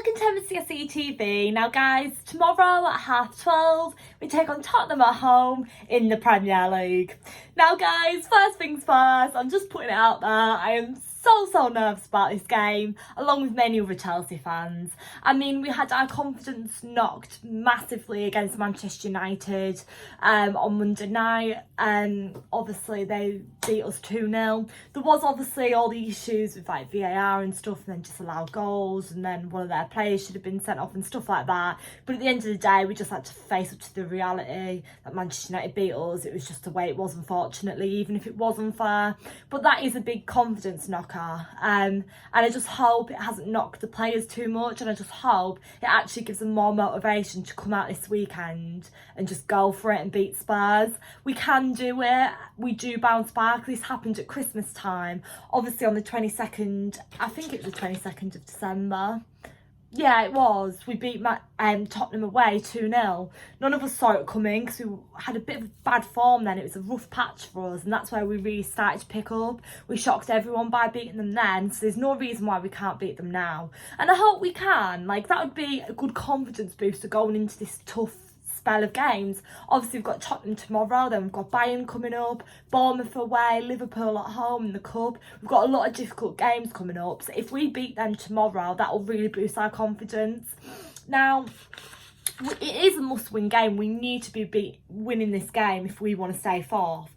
welcome to MCSE TV. Now guys, tomorrow at 12:30 we take on Tottenham at home in the Premier League. Now guys, first things first, I'm just putting it out there, I am so nervous about this game, along with many other Chelsea fans. I mean, we had our confidence knocked massively against Manchester United on Monday night. Obviously they beat us 2-0. There was obviously all the issues with like VAR and stuff, and then disallowed goals, and then one of their players should have been sent off and stuff like that. But at the end of the day, we just had to face up to the reality that Manchester United beat us. It was just the way it was, unfortunately, even if it was unfair. But that is a big confidence knocker. And I just hope it hasn't knocked the players too much, and I just hope it actually gives them more motivation to come out this weekend and just go for it and beat Spurs. We can do it. We do bounce back. This happened at Christmas time, obviously on the 22nd, I think it was the 22nd of December. Yeah, it was. We beat Tottenham away 2-0. None of us saw it coming because we had a bit of bad form then. It was a rough patch for us, and that's where we really started to pick up. We shocked everyone by beating them then, so there's no reason why we can't beat them now. And I hope we can. Like, that would be a good confidence booster going into this tough spell of games. Obviously we've got Tottenham tomorrow, then we've got Bayern coming up, Bournemouth away, Liverpool at home in the cup. We've got a lot of difficult games coming up, so if we beat them tomorrow, that will really boost our confidence. Now, it is a must-win game. We need to be winning this game if we want to stay fourth.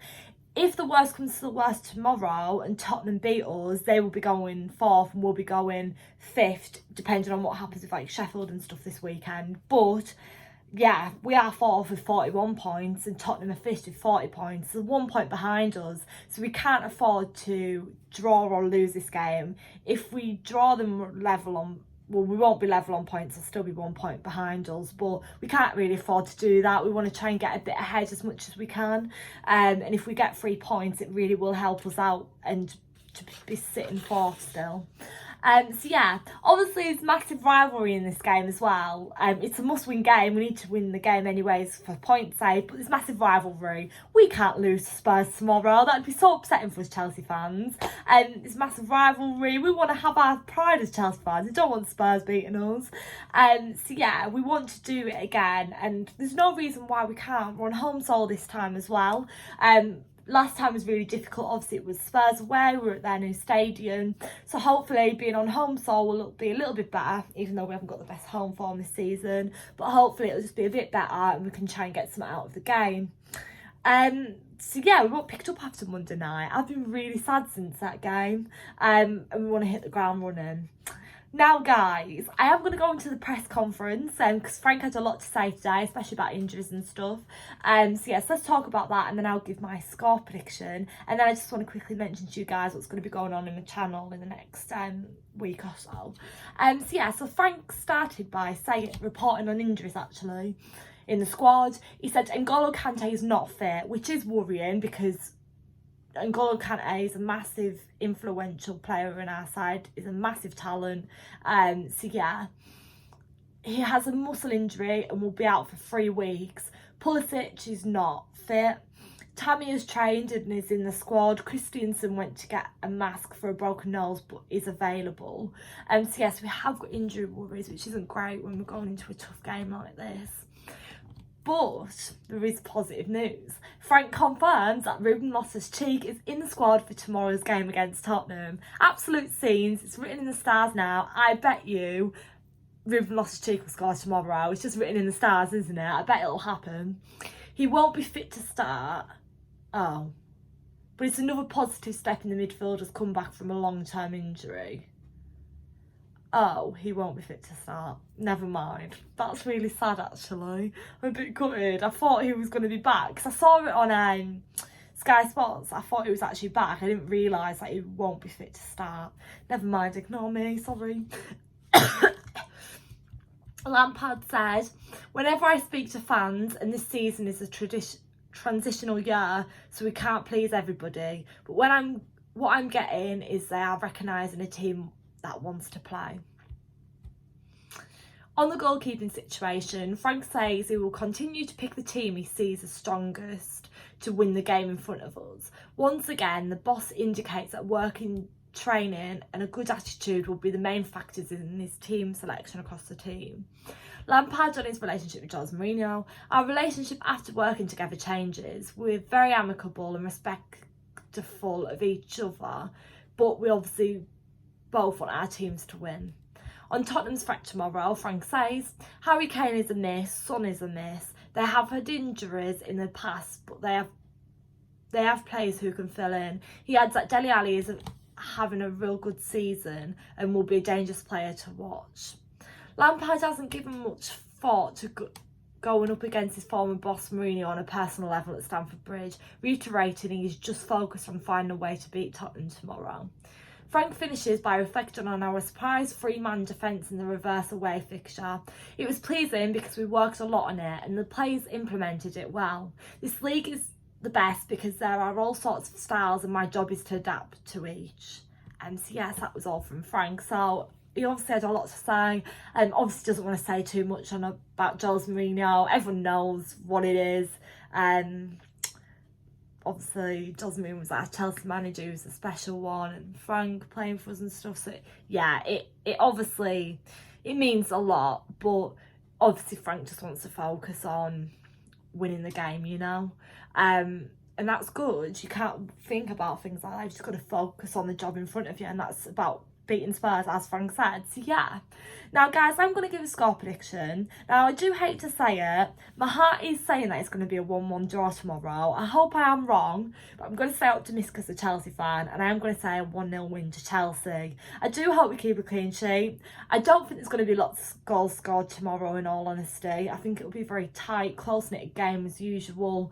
If the worst comes to the worst tomorrow and Tottenham beat us, they will be going fourth and we'll be going fifth, depending on what happens with like Sheffield and stuff this weekend. But yeah, we are fourth with 41 points and Tottenham are fifth with 40 points. So 1 point behind us. So we can't afford to draw or lose this game. If we draw them level on, well, we won't be level on points, they'll still be 1 point behind us, but we can't really afford to do that. We want to try and get a bit ahead as much as we can. And if we get 3 points, it really will help us out and to be sitting fourth still. So yeah, obviously there's massive rivalry in this game as well. It's a must-win game. We need to win the game anyways for points sake, but there's massive rivalry. We can't lose to Spurs tomorrow. That'd be so upsetting for us Chelsea fans. There's massive rivalry. We want to have our pride as Chelsea fans. We don't want Spurs beating us. So yeah, we want to do it again, and there's no reason why we can't. We're on home soil this time as well. Last time was really difficult. Obviously it was Spurs away, we were at their new stadium, so hopefully being on home soil will be a little bit better, even though we haven't got the best home form this season, but hopefully it'll just be a bit better and we can try and get something out of the game. So yeah, we won't pick it up after Monday night. I've been really sad since that game, and we want to hit the ground running. Now guys, I am going to go into the press conference because Frank had a lot to say today, especially about injuries and stuff. So yes, let's talk about that, and then I'll give my score prediction, and then I just want to quickly mention to you guys what's going to be going on in the channel in the next week or so. So yeah, so Frank started by reporting on injuries actually in the squad. He said N'Golo Kante is not fit, which is worrying because N'Golo Kante is a massive influential player in our side, is a massive talent. So yeah, he has a muscle injury and will be out for 3 weeks. Pulisic is not fit. Tammy is trained and is in the squad. Christiansen went to get a mask for a broken nose but is available. So yes, we have got injury worries, which isn't great when we're going into a tough game like this. But there is positive news. Frank confirms that Ruben Loftus-Cheek is in the squad for tomorrow's game against Tottenham. Absolute scenes. It's written in the stars now. I bet you Ruben Loftus-Cheek will score tomorrow. It's just written in the stars, isn't it? I bet it'll happen. He won't be fit to start. Oh. But it's another positive step in the midfielder's comeback from a long-term injury. Oh, he won't be fit to start. Never mind. That's really sad actually. I'm a bit gutted. I thought he was going to be back because I saw it on Sky Sports. I thought he was actually back. I didn't realise that he won't be fit to start. Never mind, ignore me, sorry. Lampard said, "Whenever I speak to fans, and this season is a transitional year, so we can't please everybody, but what I'm getting is they are recognising a team that wants to play." On the goalkeeping situation, Frank says he will continue to pick the team he sees as strongest to win the game in front of us. Once again, the boss indicates that working training and a good attitude will be the main factors in his team selection across the team. Lampard on his relationship with Jose Mourinho. Our relationship after working together changes. We're very amicable and respectful of each other, but we obviously both want our teams to win. On Tottenham's threat tomorrow, Frank says, Harry Kane is a miss, Son is a miss. They have had injuries in the past, but they have players who can fill in. He adds that Dele Alli is having a real good season and will be a dangerous player to watch. Lampard hasn't given much thought to going up against his former boss Mourinho on a personal level at Stamford Bridge, reiterating he's just focused on finding a way to beat Tottenham tomorrow. Frank finishes by reflecting on our surprise three-man defence in the reverse away fixture. It was pleasing because we worked a lot on it and the players implemented it well. This league is the best because there are all sorts of styles and my job is to adapt to each. So yes, that was all from Frank. So he obviously had a lot to say and obviously doesn't want to say too much about Jose Mourinho. Everyone knows what it is. Obviously Jose Mourinho was our Chelsea manager, he was a special one, and Frank playing for us and stuff. So yeah, it obviously it means a lot, but obviously Frank just wants to focus on winning the game, you know. And that's good. You can't think about things like that. You just got to focus on the job in front of you, and that's about beating Spurs, as Frank said. So yeah. Now guys, I'm going to give a score prediction. Now I do hate to say it, my heart is saying that it's going to be a 1-1 draw tomorrow. I hope I am wrong, but I'm going to stay optimistic as a Chelsea fan, and I am going to say a 1-0 win to Chelsea. I do hope we keep a clean sheet. I don't think there's going to be lots of goals scored tomorrow, in all honesty. I think it'll be a very tight, close-knit game as usual.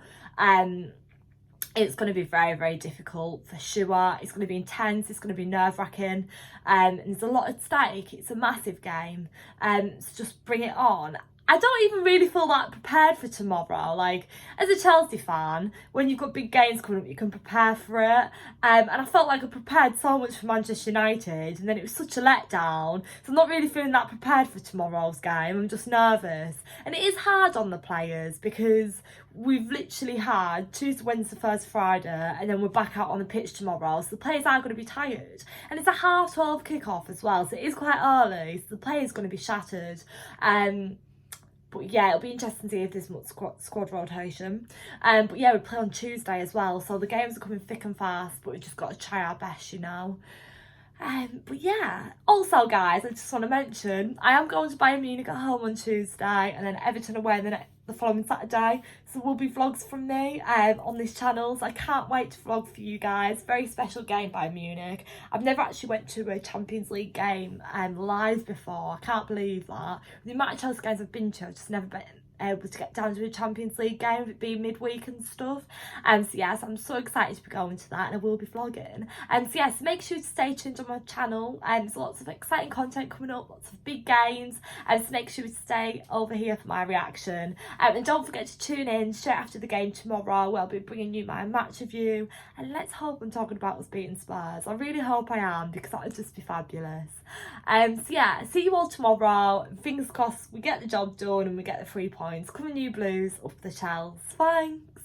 It's going to be very, very difficult for sure. It's going to be intense. It's going to be nerve-wracking. And there's a lot at stake. It's a massive game. So just bring it on. I don't even really feel that prepared for tomorrow. Like, as a Chelsea fan, when you've got big games coming up, you can prepare for it. And I felt like I prepared so much for Manchester United, and then it was such a letdown. So I'm not really feeling that prepared for tomorrow's game. I'm just nervous. And it is hard on the players because we've literally had Tuesday, Wednesday, Thursday, Friday, and then we're back out on the pitch tomorrow. So the players are going to be tired. And it's a 12:30 kick-off as well, so it is quite early. So the players are going to be shattered. But yeah, it'll be interesting to see if there's much squad rotation. But yeah, we play on Tuesday as well, so the games are coming thick and fast, but we've just got to try our best, you know. But yeah, also guys, I just want to mention, I am going to Bayern Munich at home on Tuesday, and then Everton away the following Saturday. So will be vlogs from me on this channel. So I can't wait to vlog for you guys. Very special game by Munich. I've never actually went to a Champions League game live before. I can't believe that. The amount of Chelsea games I've been to, I've just never been able to get down to a Champions League game, if it be midweek and stuff. So yes, I'm so excited to be going to that, and I will be vlogging. So yes, make sure to stay tuned on my channel. There's lots of exciting content coming up, lots of big games, so make sure to stay over here for my reaction. And don't forget to tune in straight after the game tomorrow, where I'll be bringing you my match review, and let's hope I'm talking about us beating Spurs. I really hope I am, because that would just be fabulous. So yeah, see you all tomorrow. Fingers crossed we get the job done and we get the 3 points. Come on, you Blues, up the Chels. Thanks.